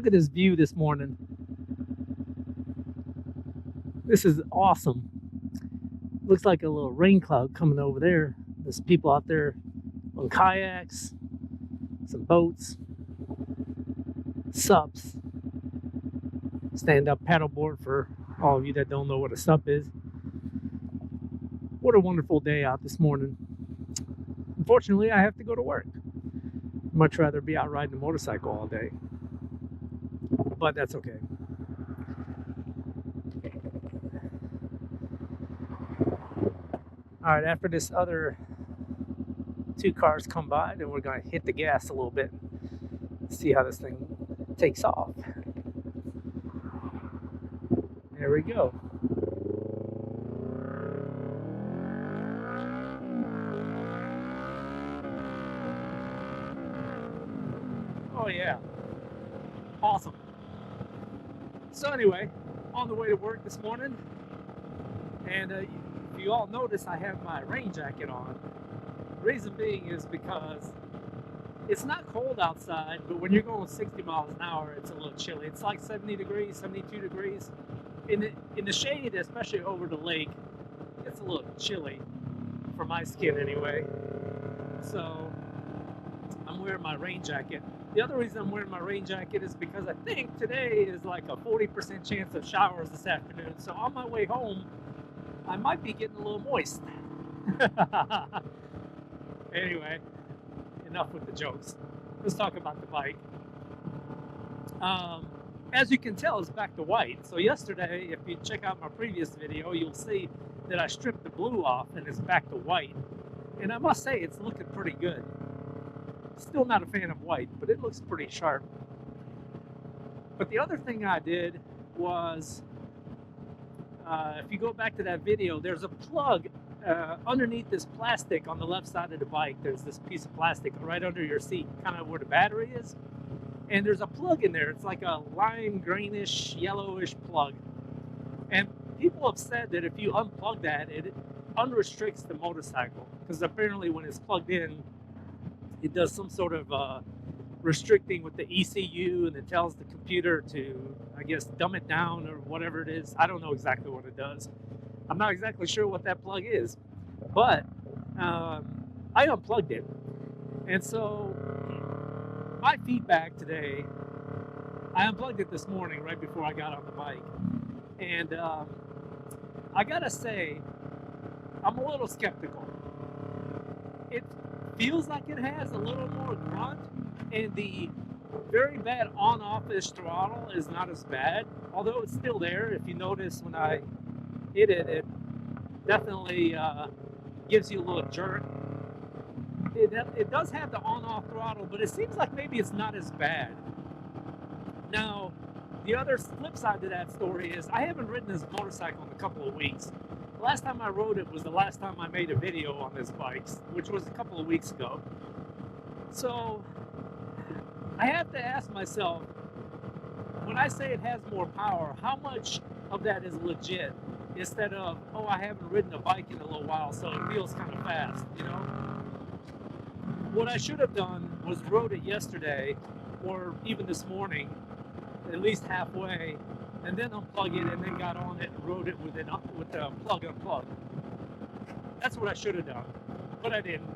Look at this view this morning. This is awesome. Looks like a little rain cloud coming over there. There's people out there on kayaks, some boats, sups, stand-up paddleboard for all of you that don't know what a sup is. What a wonderful day out this morning. Unfortunately, I have to go to work. Much rather be out riding a motorcycle all day, but that's okay. All right, after this other two cars come by, then we're going to hit the gas a little bit, see how this thing takes off. There we go. Oh yeah, awesome. So anyway, on the way to work this morning, and if you all notice, I have my rain jacket on. The reason being is because it's not cold outside, but when you're going 60 miles an hour, it's a little chilly. It's like 70 degrees, 72 degrees. In the shade, especially over the lake, it's a little chilly for my skin anyway. So I'm wearing my rain jacket. The other reason I'm wearing my rain jacket is because I think today is like a 40% chance of showers this afternoon. So on my way home, I might be getting a little moist. Anyway, enough with the jokes. Let's talk about the bike. As you can tell, it's back to white. So yesterday, if you check out my previous video, you'll see that I stripped the blue off and it's back to white. And I must say, it's looking pretty good. Still not a fan of white, but it looks pretty sharp. But the other thing I did was, if you go back to that video, there's a plug underneath this plastic on the left side of the bike. There's this piece of plastic right under your seat, kind of where the battery is. And there's a plug in there. It's like a lime greenish, yellowish plug. And people have said that if you unplug that, it unrestricts the motorcycle. Because apparently when it's plugged in, it does some sort of restricting with the ECU, and it tells the computer to, I guess, dumb it down or whatever it is. I don't know exactly what it does. I'm not exactly sure what that plug is, but I unplugged it. And so my feedback today, I unplugged it this morning right before I got on the bike. And I gotta say, I'm a little skeptical. It feels like it has a little more grunt, and the very bad on-off-ish throttle is not as bad, although it's still there. If you notice, when I hit it, it definitely gives you a little jerk. It does have the on-off throttle, but it seems like maybe it's not as bad. Now, the other flip side to that story is I haven't ridden this motorcycle in a couple of weeks. The last time I rode it was the last time I made a video on this bike, which was a couple of weeks ago. So I have to ask myself, when I say it has more power, how much of that is legit? Instead of, oh, I haven't ridden a bike in a little while, so it feels kind of fast, you know? What I should have done was rode it yesterday, or even this morning, at least halfway, and then unplug it, and then got on it and rode it with the plug unplug. That's what I should have done, but I didn't.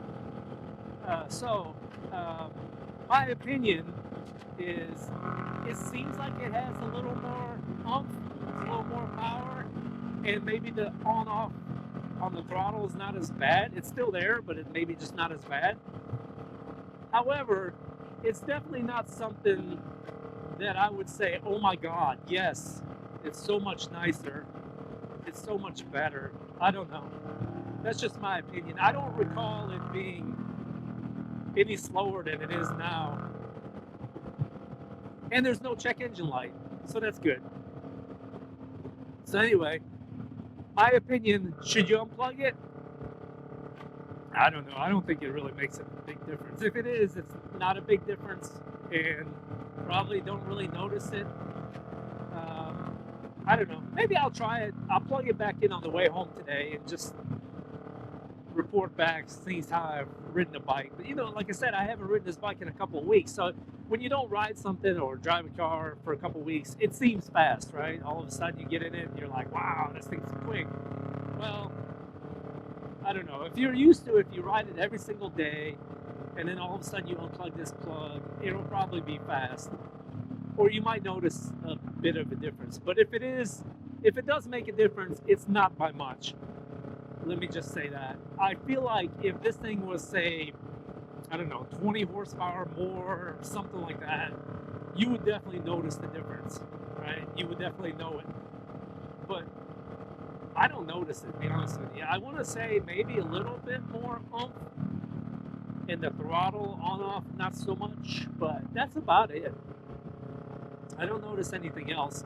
My opinion is, it seems like it has a little more oomph, a little more power, and maybe the on-off on the throttle is not as bad. It's still there, but it maybe just not as bad. However, it's definitely not something that I would say, oh my God, yes, it's so much nicer, it's so much better. I don't know. That's just my opinion. I don't recall it being any slower than it is now. And there's no check engine light, so that's good. So anyway, my opinion, should you unplug it? I don't know. I don't think it really makes a big difference. If it is, it's not a big difference, and probably don't really notice it. I don't know. Maybe I'll try it. I'll plug it back in on the way home today and just report back, see how I've ridden the bike. But you know, like I said, I haven't ridden this bike in a couple of weeks, so when you don't ride something or drive a car for a couple weeks, it seems fast, right? All of a sudden you get in it and you're like, wow, this thing's quick. Well, I don't know. If you're used to it, if you ride it every single day, and then all of a sudden you unplug this plug, it'll probably be fast. Or you might notice a bit of a difference. But if it does make a difference, it's not by much. Let me just say that. I feel like if this thing was, say, I don't know, 20 horsepower more or something like that, you would definitely notice the difference, right? You would definitely know it. But I don't notice it, to be honest with you. I want to say maybe a little bit more oomph in the throttle on off, not so much, but that's about it. I don't notice anything else.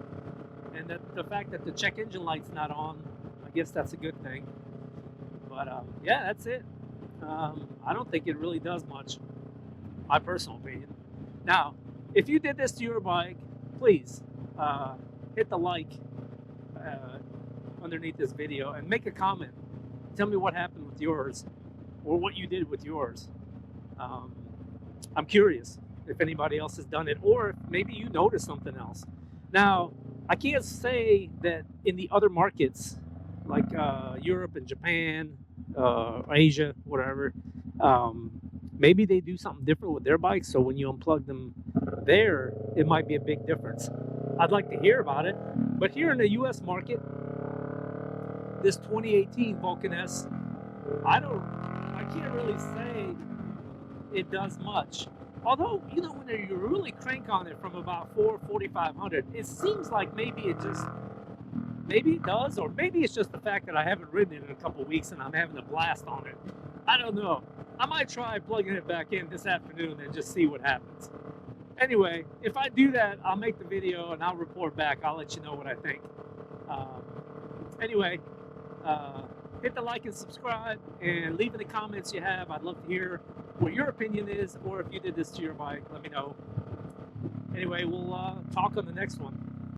And the fact that the check engine light's not on, I guess that's a good thing. But yeah, that's it. I don't think it really does much, my personal opinion. Now, if you did this to your bike, please hit the like underneath this video and make a comment. Tell me what happened with yours or what you did with yours. I'm curious if anybody else has done it, or if maybe you noticed something else. Now, I can't say that in the other markets like Europe and Japan, Asia, whatever, maybe they do something different with their bikes, so when you unplug them there, it might be a big difference. I'd like to hear about it. But here in the US market, this 2018 Vulcan S, I can't really say it does much. Although, you know, when you really crank on it from about 4,500, it seems like maybe it does, or maybe it's just the fact that I haven't ridden it in a couple weeks and I'm having a blast on it. I don't know. I might try plugging it back in this afternoon and just see what happens. Anyway, if I do that, I'll make the video and I'll report back. I'll let you know what I think. Anyway, hit the like and subscribe and leave in the comments you have. I'd love to hear what your opinion is, or if you did this to your bike, let me know. Anyway, we'll talk on the next one.